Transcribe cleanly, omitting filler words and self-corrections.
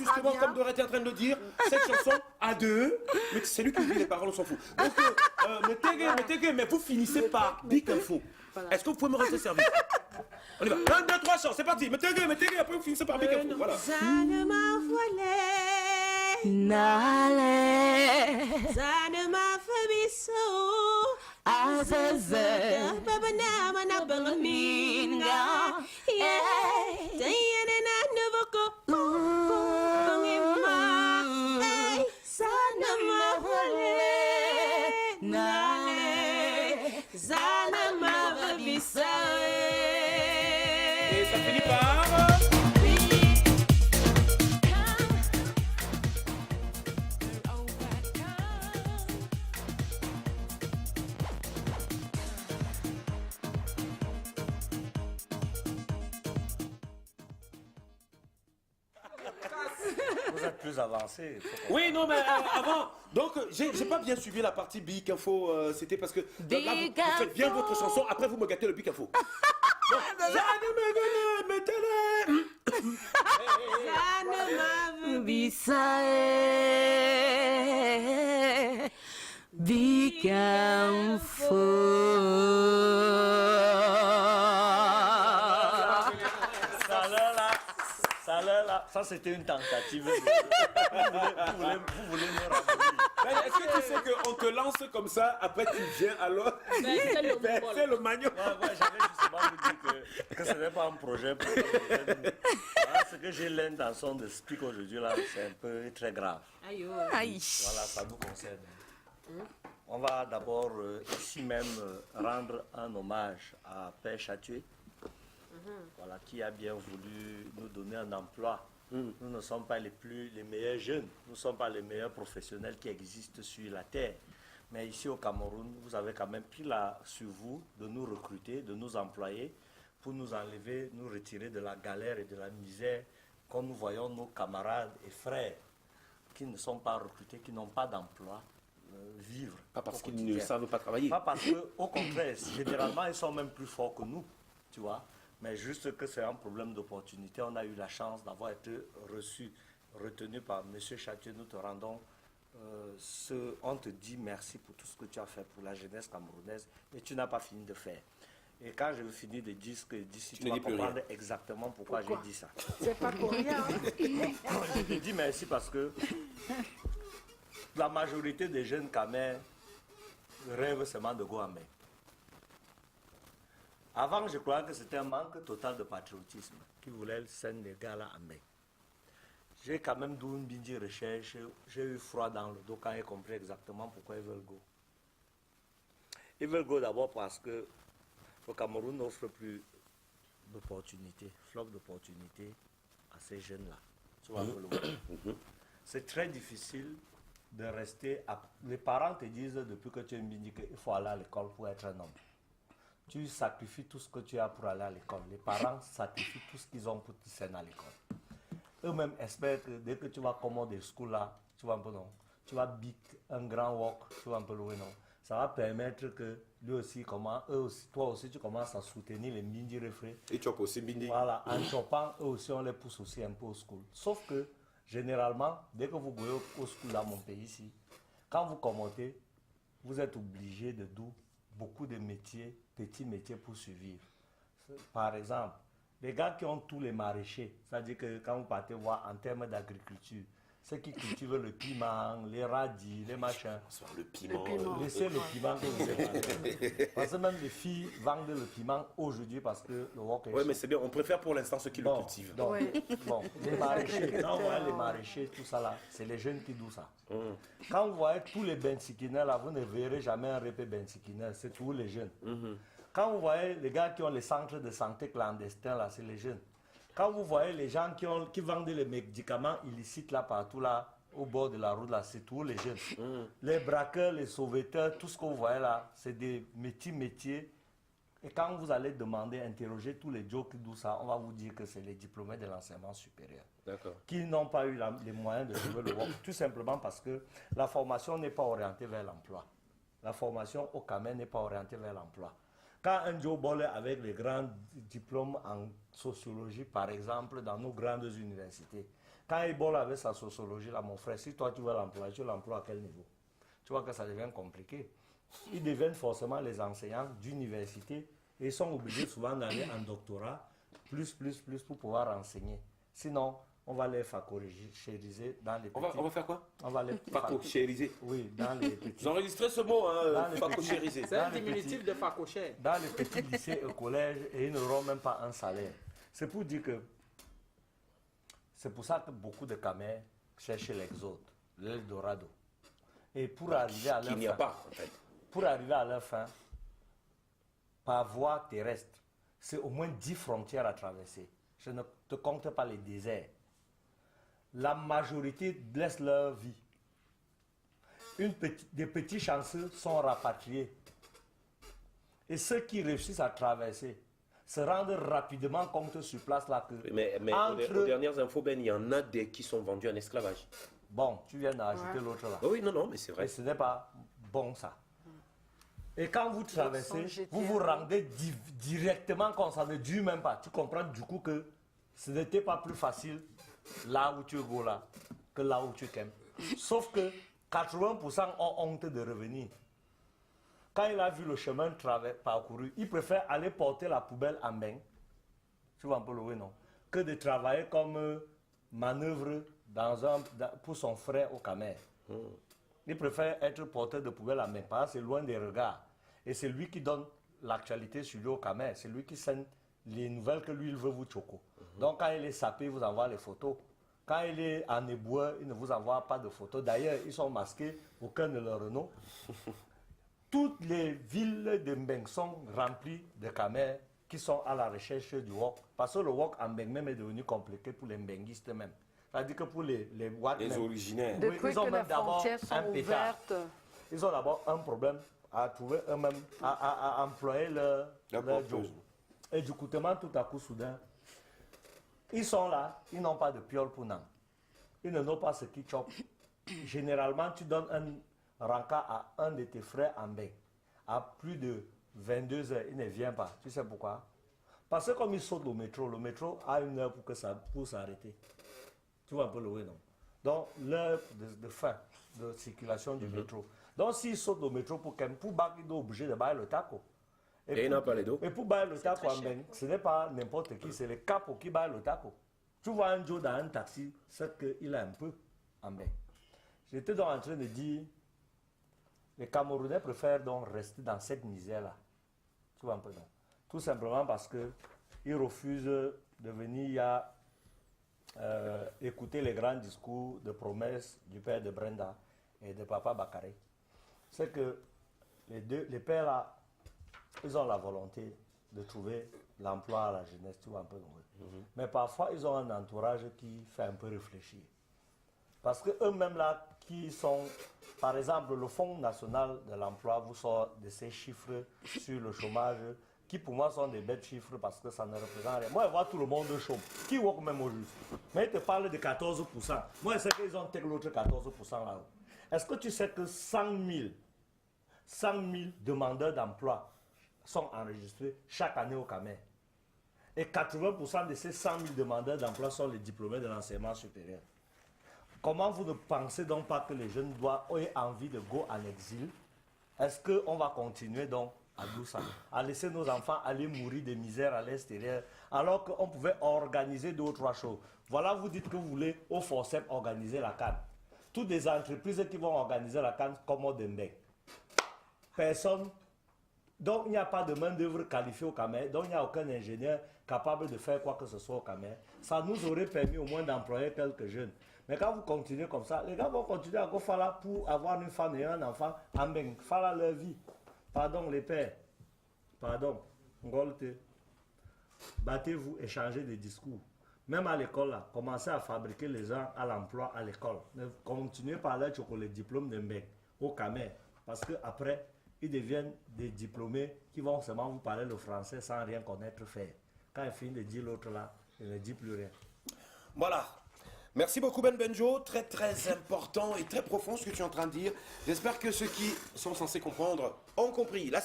justement, comme Dora était en train de le dire, cette chanson à deux, mais c'est lui qui dit les paroles, on s'en fout. Donc, mais vous finissez par Big Info. Est-ce que vous pouvez me rester service? On y va. 1, 2, 3, chants, c'est parti. Mettez, après vous finissez par Big Info. Voilà. Ça ne m'a volé. Nale. Ça ne m'a fait bisou. Azazel. Baba na mana bangaminga. Yeah. Dayana na nuboko. Bangima. Hey. Ça ne m'a volé. Nale. Ça ne m'a fait bisou. Et ça finit par... Vous êtes plus avancé. Oui, non, mais avant, donc j'ai pas bien suivi la partie Big Info, c'était parce que là, vous faites bien votre chanson, après vous me gâtez le Big Info. Donc, ça ne me mettez-les. Ça ne m'a vu. Bisae. Ça c'était une tentative. Vous voulez me rappeler. Est-ce que tu sais qu'on te lance comme ça, après tu viens alors c'est le magnon. Ouais, j'avais justement vous dire que ce n'est pas un projet pour ce que j'ai l'intention de expliquer aujourd'hui là, c'est un peu très grave. Aïe. Voilà, ça nous concerne. On va d'abord ici même rendre un hommage à Père Chatué, voilà, qui a bien voulu nous donner un emploi. Nous ne sommes pas les meilleurs jeunes, nous ne sommes pas les meilleurs professionnels qui existent sur la terre. Mais ici au Cameroun, vous avez quand même pris sur vous de nous recruter, de nous employer pour nous enlever, nous retirer de la galère et de la misère quand nous voyons nos camarades et frères qui ne sont pas recrutés, qui n'ont pas d'emploi, vivre. Pas parce qu'ils ne savent pas travailler. Pas parce qu'au contraire, généralement, ils sont même plus forts que nous, tu vois. Mais juste que c'est un problème d'opportunité. On a eu la chance d'avoir été retenu par M. Chatier. Nous te rendons on te dit merci pour tout ce que tu as fait pour la jeunesse camerounaise, mais tu n'as pas fini de faire. Et quand je vais finir de dire ce que d'ici, tu vas comprendre exactement pourquoi j'ai dit ça. C'est pas pour rien. Je te dis merci parce que la majorité des jeunes Camers rêvent seulement de go en mer. Avant, je crois que c'était un manque total de patriotisme qui voulait sendre les gars là en mer. J'ai quand même dû une bindi recherche, j'ai eu froid dans le dos quand j'ai compris exactement pourquoi ils veulent go. Ils veulent go d'abord parce que le Cameroun n'offre plus d'opportunités, floc d'opportunités à ces jeunes-là. Tu vois, c'est très difficile de rester. Les parents te disent depuis que tu es bindi qu'il faut aller à l'école pour être un homme. Tu sacrifies tout ce que tu as pour aller à l'école. Les parents sacrifient tout ce qu'ils ont pour te servir à l'école. Eux-mêmes espèrent que dès que tu vas commander ce coup-là, tu vas un peu non. Tu vas bic un grand walk, tu vas un peu loin non. Ça va permettre que lui aussi, toi aussi, tu commences à soutenir les Mbindi refrains. Et tu as aussi Mbindi. Voilà, en chopant, eux aussi, on les pousse aussi un peu au school. Sauf que, généralement, dès que vous voyez au school dans mon pays ici, quand vous commentez, vous êtes obligé de d'où beaucoup de métiers, petits métiers pour survivre. Par exemple, les gars qui ont tous les maraîchers, c'est-à-dire que quand vous partez voir en termes d'agriculture, ceux qui cultivent le piment, les radis, les machins. Le piment. Laissez le piment que vous avez. Parce que même les filles vendent le piment aujourd'hui parce que le wok est. Oui, mais c'est bien, on préfère pour l'instant ceux qui le cultivent. Donc, bon, les maraîchers, quand vous voyez les maraîchers, tout ça là, c'est les jeunes qui douent ça. Quand vous voyez tous les bensikiners là, vous ne verrez jamais un répé bensikiner, c'est tous les jeunes. Quand vous voyez les gars qui ont les centres de santé clandestins là, c'est les jeunes. Quand vous voyez les gens qui vendent les médicaments illicites là partout là, au bord de la route là, c'est tous les jeunes. Les braqueurs, les sauveteurs, tout ce que vous voyez là, c'est des métiers. Et quand vous allez demander, interroger tous les jokes d'où ça, on va vous dire que c'est les diplômés de l'enseignement supérieur. Qui n'ont pas eu les moyens de trouver le work, tout simplement parce que la formation n'est pas orientée vers l'emploi. La formation au Cameroun n'est pas orientée vers l'emploi. Quand un Joe Bolle avec les grands diplômes en sociologie, par exemple, dans nos grandes universités, quand il est bon avec sa sociologie, là, mon frère, si toi tu veux l'employer, tu l'emploies à quel niveau? Tu vois que ça devient compliqué. Ils deviennent forcément les enseignants d'université et ils sont obligés souvent d'aller en doctorat, plus pour pouvoir enseigner. Sinon, on va les facoriser dans les petits... On va faire quoi? On va les facoriser. Oui, dans les petits... Vous enregistrez ce mot, hein, facoriser. C'est un diminutif de facocher. Dans les petits lycées et collèges, et ils n'auront même pas un salaire. C'est pour dire que... C'est pour ça que beaucoup de Camers cherchent l'exode, l'Eldorado. Et pour arriver à leur Qu'il n'y a pas, en fait. Pour arriver à leur fin, par voie terrestre, c'est au moins 10 frontières à traverser. Je ne te compte pas les déserts. La majorité laisse leur vie. Des petits chanceux sont rapatriés. Et ceux qui réussissent à traverser se rendent rapidement compte sur place là que... Mais aux dernières infos, Ben, il y en a des qui sont vendus en esclavage. Bon, tu viens d'ajouter l'autre là. Oui, non, mais c'est vrai. Et ce n'est pas bon ça. Et quand vous traversez, vous vous rendez directement comme ça ne dure même pas. Tu comprends du coup que ce n'était pas plus facile là où tu es là que là où tu es. Sauf que 80% ont honte de revenir. Quand il a vu le chemin parcouru, il préfère aller porter la poubelle en bain, tu vois un peu le oui, non, que de travailler comme manœuvre pour son frère au Camer. Il préfère être porteur de poubelle en main, parce que c'est loin des regards. Et c'est lui qui donne l'actualité sur lui au Camer. C'est lui qui sent les nouvelles que lui, il veut vous choco. Donc quand il est sapé, il vous envoie les photos. Quand il est en éboueur, il ne vous envoie pas de photos. D'ailleurs, ils sont masqués, aucun de leur nom. Toutes les villes de Mbeng sont remplies de Camer qui sont à la recherche du wok. Parce que le wok en Mbeng même est devenu compliqué pour les Mbenguistes même. C'est-à-dire que pour les originaires. Oui, Depuis ils ont que même les d'abord frontières sont un pétard. ouvertes. Ils ont d'abord un problème à trouver eux-mêmes, à employer leur job. Et du coup, tout à coup, soudain, ils sont là, ils n'ont pas de piole pour nan. Ils ne n'ont pas ce qui chope. Généralement, tu donnes un rencard à un de tes frères en bain. À plus de 22 heures, il ne vient pas. Tu sais pourquoi? Parce que comme il saute le métro a une heure pour s'arrêter. Tu vois un peu le oui, non? Donc, l'heure de fin de circulation du métro. Donc, s'il saute au métro pour bac, il est obligé de bailler le taco. Et il n'a pas les dos. Et pour bailler le taco en Mbeng, ce n'est pas n'importe qui, c'est le capo qui baille le taco. Tu vois un Joe dans un taxi, c'est qu'il a un peu en Mbeng. J'étais donc en train de dire, les Camerounais préfèrent donc rester dans cette misère-là. Tu vois un peu, non? Tout simplement parce qu'ils refusent de venir écouter les grands discours de promesses du père de Brenda et de papa Bakary. C'est que les pères là, ils ont la volonté de trouver l'emploi à la jeunesse, tu vois un peu. Mais parfois, ils ont un entourage qui fait un peu réfléchir. Parce qu'eux-mêmes là, qui sont, par exemple, le Fonds national de l'emploi vous sort de ces chiffres sur le chômage, qui pour moi sont des bêtes chiffres parce que ça ne représente rien. Moi, je vois tout le monde chôme. Qui voit même au juste? Mais ils te parlent de 14%. Moi, je sais qu'ils ont tel l'autre 14% là-haut. Est-ce que tu sais que 100 000 demandeurs d'emploi sont enregistrés chaque année au Camer? Et 80% de ces 100 000 demandeurs d'emploi sont les diplômés de l'enseignement supérieur. Comment vous ne pensez donc pas que les jeunes aient envie de go en exil? Est-ce qu'on va continuer donc à douce, à laisser nos enfants aller mourir de misère à l'extérieur, alors qu'on pouvait organiser 2 ou 3 choses? Voilà, vous dites que vous voulez au forceps organiser la canne. Toutes les entreprises qui vont organiser la canne comme au Dembek. Personne. Donc il n'y a pas de main-d'œuvre qualifiée au Camer, donc il n'y a aucun ingénieur capable de faire quoi que ce soit au Camer. Ça nous aurait permis au moins d'employer quelques jeunes. Mais quand vous continuez comme ça, les gars vont continuer à faire là pour avoir une femme et un enfant en bain, faire leur vie. Pardon les pères, pardon, Ngolte, battez-vous, échangez des discours. Même à l'école, là, commencez à fabriquer les gens à l'emploi à l'école. Continuez par là sur les diplômes de Mbeng au Camer. Parce qu'après, ils deviennent des diplômés qui vont seulement vous parler le français sans rien connaître faire. Quand il finit de dire l'autre là, il ne dit plus rien. Voilà. Merci beaucoup Ben Benjo, très très important et très profond ce que tu es en train de dire. J'espère que ceux qui sont censés comprendre ont compris. Là,